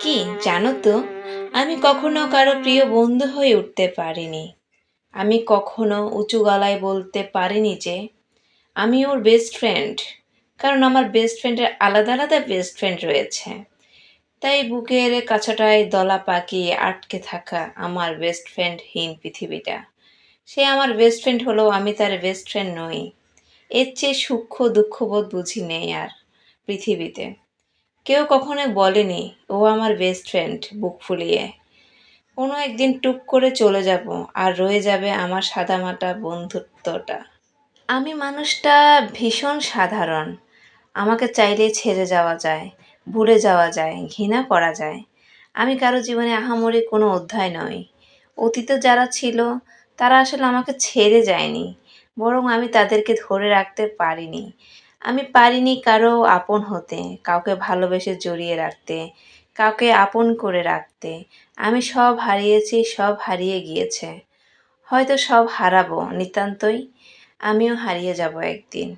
কি জানো তো, আমি কখনো কারো প্রিয় বন্ধু হয়ে উঠতে পারিনি। আমি কখনো উঁচু গলায় বলতে পারিনি যে আমি ওর বেস্ট ফ্রেন্ড। কারণ আমার বেস্ট ফ্রেন্ডের আলাদা আলাদা বেস্ট ফ্রেন্ড রয়েছে। তাই বুকের কাছাটায় দলা পাকিয়ে আটকে থাকা আমার বেস্ট ফ্রেন্ডহীন পৃথিবীটা। সে আমার বেস্ট ফ্রেন্ড হলেও আমি তার বেস্ট ফ্রেন্ড নই। এর চেয়ে সূক্ষ্ম দুঃখবোধ বুঝি নেই আর পৃথিবীতে। কেউ কখনো বলেনি ও আমার বেস্ট ফ্রেন্ড বুক ফুলিয়ে। কোনো একদিন টুক করে চলে যাব, আর রয়ে যাবে আমার সাদামাটা বন্ধুত্বটা। আমি মানুষটা ভীষণ সাধারণ। আমাকে চাইলেই ছেড়ে যাওয়া যায়, ভুলে যাওয়া যায়, ঘৃণা করা যায়। আমি কারো জীবনে আহামরি কোনো অধ্যায় নই। অতীতে যারা ছিল তারা আসলে আমাকে ছেড়ে যায়নি, বরং আমি তাদেরকে ধরে রাখতে পারিনি। আমি পারিনি কারো আপন হতে, কাউকে ভালোবেসে জড়িয়ে রাখতে, কাউকে আপন করে রাখতে। আমি সব হারিয়েছি, সব হারিয়ে গিয়েছে। হয়তো সব হারাবো নিতান্তই। আমিও হারিয়ে যাব একদিন।